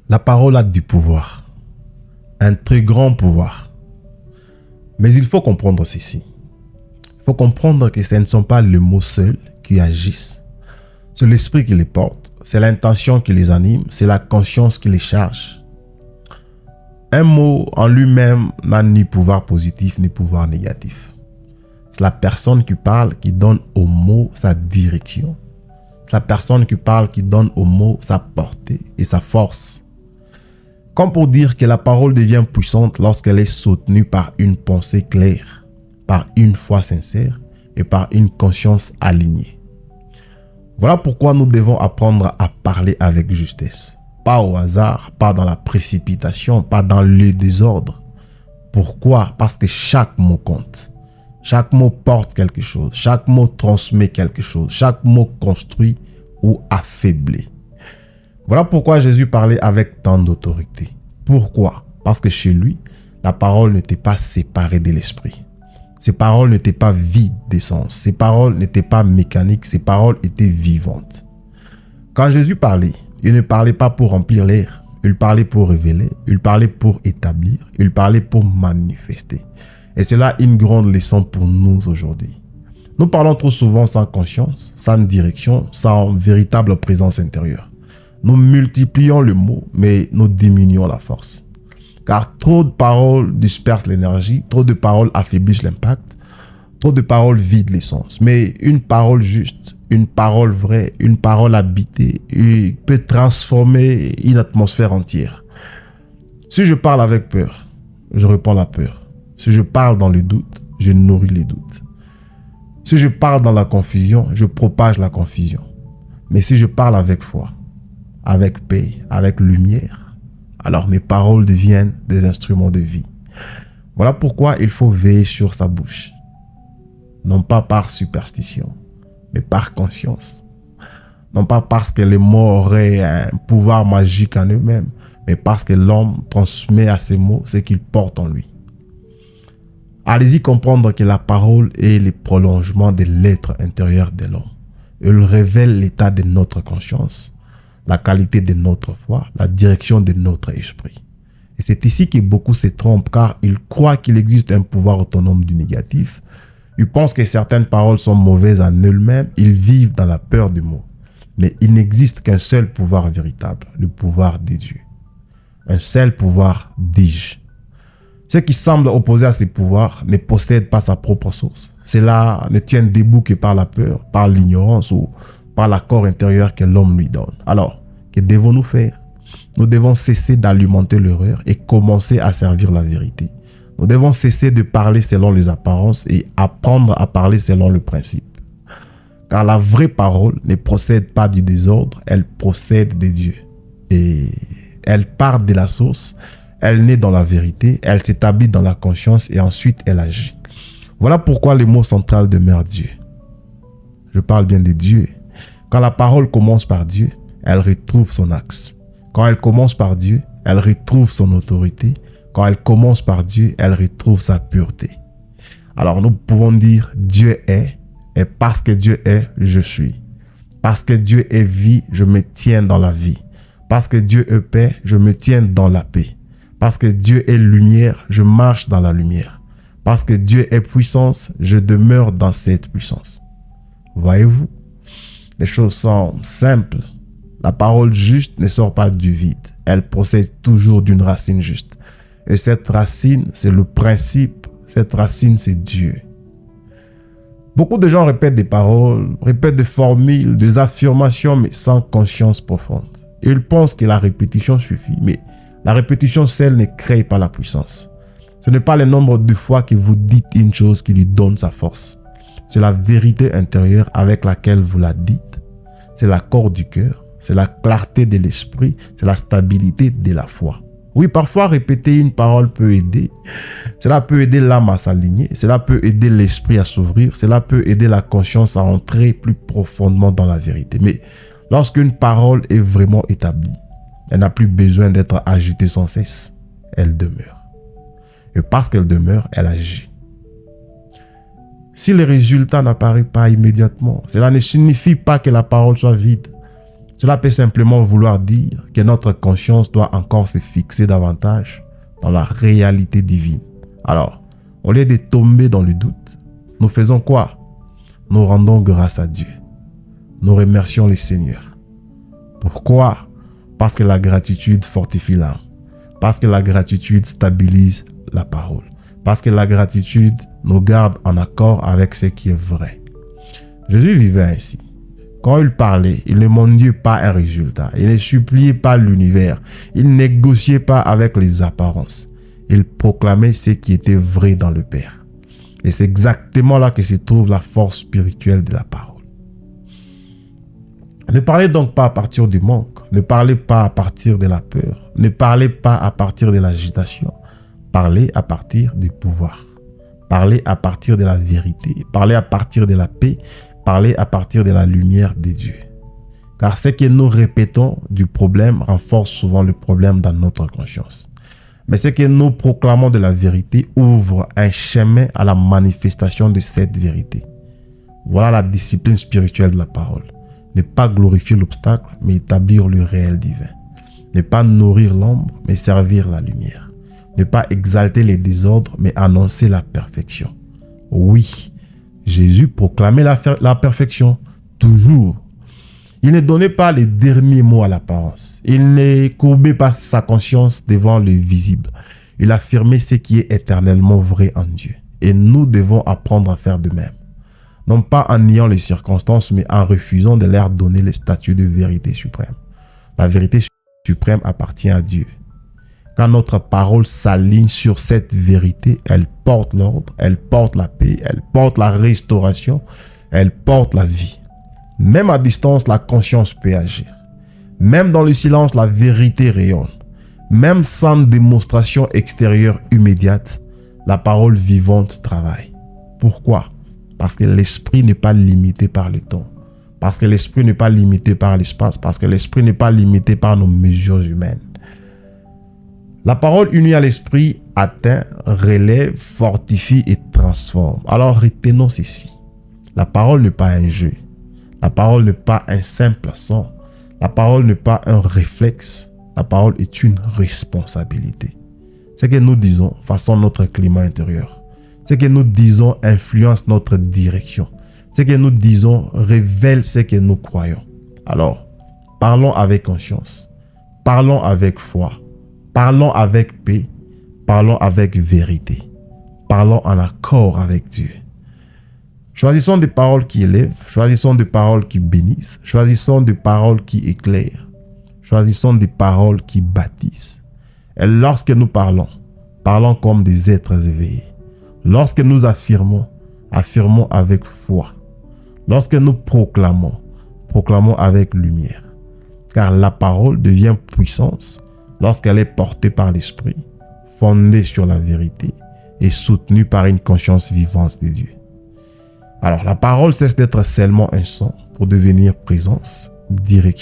La parole a du pouvoir, un très grand pouvoir. Mais il faut comprendre ceci. Il faut comprendre que ce ne sont pas les mots seuls qui agissent. C'est l'esprit qui les porte, c'est l'intention qui les anime, c'est la conscience qui les charge. Un mot en lui-même n'a ni pouvoir positif ni pouvoir négatif. C'est la personne qui parle qui donne au mot sa direction. C'est la personne qui parle qui donne au mot sa portée et sa force. Comme pour dire que la parole devient puissante lorsqu'elle est soutenue par une pensée claire, par une foi sincère et par une conscience alignée. Voilà pourquoi nous devons apprendre à parler avec justesse. Pas au hasard, pas dans la précipitation, pas dans le désordre. Pourquoi? Parce que chaque mot compte. Chaque mot porte quelque chose. Chaque mot transmet quelque chose. Chaque mot construit ou affaiblit. Voilà pourquoi Jésus parlait avec tant d'autorité. Pourquoi? Parce que chez lui, la parole n'était pas séparée de l'esprit. Ses paroles n'étaient pas vides d'essence. Ses paroles n'étaient pas mécaniques. Ses paroles étaient vivantes. Quand Jésus parlait, il ne parlait pas pour remplir l'air. Il parlait pour révéler. Il parlait pour établir. Il parlait pour manifester. Et c'est là une grande leçon pour nous aujourd'hui. Nous parlons trop souvent sans conscience, sans direction, sans véritable présence intérieure. Nous multiplions le mot, mais nous diminuons la force. Car trop de paroles dispersent l'énergie, trop de paroles affaiblissent l'impact, trop de paroles vident l'essence. Mais une parole juste, une parole vraie, une parole habitée peut transformer une atmosphère entière. Si je parle avec peur, je réponds la peur. Si je parle dans le doute, je nourris les doutes. Si je parle dans la confusion, je propage la confusion. Mais si je parle avec foi, avec paix, avec lumière, alors mes paroles deviennent des instruments de vie. Voilà pourquoi il faut veiller sur sa bouche. Non pas par superstition, mais par conscience. Non pas parce que les mots auraient un pouvoir magique en eux-mêmes, mais parce que l'homme transmet à ces mots ce qu'il porte en lui. Allez-y comprendre que la parole est le prolongement de l'être intérieur de l'homme. Elle révèle l'état de notre conscience, la qualité de notre foi, la direction de notre esprit. Et c'est ici que beaucoup se trompent car ils croient qu'il existe un pouvoir autonome du négatif. Ils pensent que certaines paroles sont mauvaises en elles-mêmes. Ils vivent dans la peur du mot. Mais il n'existe qu'un seul pouvoir véritable, le pouvoir de Dieu. Un seul pouvoir, dis-je. Ceux qui semblent opposés à ces pouvoirs ne possèdent pas sa propre source. Cela ne tient debout que par la peur, par l'ignorance ou par l'accord intérieur que l'homme lui donne. Alors, que devons-nous faire? Nous devons cesser d'alimenter l'erreur et commencer à servir la vérité. Nous devons cesser de parler selon les apparences et apprendre à parler selon le principe. Car la vraie parole ne procède pas du désordre, elle procède de Dieu. Et elle part de la source. Elle naît dans la vérité, elle s'établit dans la conscience et ensuite elle agit. Voilà pourquoi le mot central demeure Dieu. Je parle bien de Dieu. Quand la parole commence par Dieu, elle retrouve son axe. Quand elle commence par Dieu, elle retrouve son autorité. Quand elle commence par Dieu, elle retrouve sa pureté. Alors nous pouvons dire Dieu est, et parce que Dieu est, je suis. Parce que Dieu est vie, je me tiens dans la vie. Parce que Dieu est paix, je me tiens dans la paix. Parce que Dieu est lumière, je marche dans la lumière. Parce que Dieu est puissance, je demeure dans cette puissance. Voyez-vous, les choses sont simples. La parole juste ne sort pas du vide. Elle procède toujours d'une racine juste. Et cette racine, c'est le principe. Cette racine, c'est Dieu. Beaucoup de gens répètent des paroles, répètent des formules, des affirmations, mais sans conscience profonde. Ils pensent que la répétition suffit, mais la répétition seule ne crée pas la puissance. Ce n'est pas le nombre de fois que vous dites une chose qui lui donne sa force. C'est la vérité intérieure avec laquelle vous la dites. C'est l'accord du cœur. C'est la clarté de l'esprit. C'est la stabilité de la foi. Oui, parfois répéter une parole peut aider. Cela peut aider l'âme à s'aligner. Cela peut aider l'esprit à s'ouvrir. Cela peut aider la conscience à entrer plus profondément dans la vérité. Mais lorsqu'une parole est vraiment établie, elle n'a plus besoin d'être agitée sans cesse. Elle demeure. Et parce qu'elle demeure, elle agit. Si les résultats n'apparaissent pas immédiatement, cela ne signifie pas que la parole soit vide. Cela peut simplement vouloir dire que notre conscience doit encore se fixer davantage dans la réalité divine. Alors, au lieu de tomber dans le doute, nous faisons quoi? Nous rendons grâce à Dieu. Nous remercions le Seigneur. Pourquoi? Parce que la gratitude fortifie l'âme. Parce que la gratitude stabilise la parole. Parce que la gratitude nous garde en accord avec ce qui est vrai. Jésus vivait ainsi. Quand il parlait, il ne demandait pas un résultat. Il ne suppliait pas l'univers. Il ne négociait pas avec les apparences. Il proclamait ce qui était vrai dans le Père. Et c'est exactement là que se trouve la force spirituelle de la parole. Ne parlez donc pas à partir du manque. Ne parlez pas à partir de la peur. Ne parlez pas à partir de l'agitation. Parlez à partir du pouvoir. Parlez à partir de la vérité. Parlez à partir de la paix. Parlez à partir de la lumière de Dieu. Car ce que nous répétons du problème renforce souvent le problème dans notre conscience. Mais ce que nous proclamons de la vérité ouvre un chemin à la manifestation de cette vérité. Voilà la discipline spirituelle de la parole. Ne pas glorifier l'obstacle, mais établir le réel divin. Ne pas nourrir l'ombre, mais servir la lumière. Ne pas exalter les désordres, mais annoncer la perfection. Oui, Jésus proclamait la perfection, toujours. Il ne donnait pas les derniers mots à l'apparence. Il ne courbait pas sa conscience devant le visible. Il affirmait ce qui est éternellement vrai en Dieu. Et nous devons apprendre à faire de même. Non pas en niant les circonstances, mais en refusant de leur donner le statut de vérité suprême. La vérité suprême appartient à Dieu. Quand notre parole s'aligne sur cette vérité, elle porte l'ordre, elle porte la paix, elle porte la restauration, elle porte la vie. Même à distance, la conscience peut agir. Même dans le silence, la vérité rayonne. Même sans démonstration extérieure immédiate, la parole vivante travaille. Pourquoi? Parce que l'esprit n'est pas limité par le temps. Parce que l'esprit n'est pas limité par l'espace. Parce que l'esprit n'est pas limité par nos mesures humaines. La parole unie à l'esprit atteint, relève, fortifie et transforme. Alors retenons ceci. La parole n'est pas un jeu. La parole n'est pas un simple son. La parole n'est pas un réflexe. La parole est une responsabilité. Ce que nous disons façonne notre climat intérieur. Ce que nous disons influence notre direction. Ce que nous disons révèle ce que nous croyons. Alors, parlons avec conscience. Parlons avec foi. Parlons avec paix. Parlons avec vérité. Parlons en accord avec Dieu. Choisissons des paroles qui élèvent. Choisissons des paroles qui bénissent. Choisissons des paroles qui éclairent. Choisissons des paroles qui bâtissent. Et lorsque nous parlons, parlons comme des êtres éveillés. Lorsque nous affirmons, affirmons avec foi. Lorsque nous proclamons, proclamons avec lumière. Car la parole devient puissance lorsqu'elle est portée par l'esprit, fondée sur la vérité et soutenue par une conscience vivante de Dieu. Alors la parole cesse d'être seulement un son pour devenir présence, direction.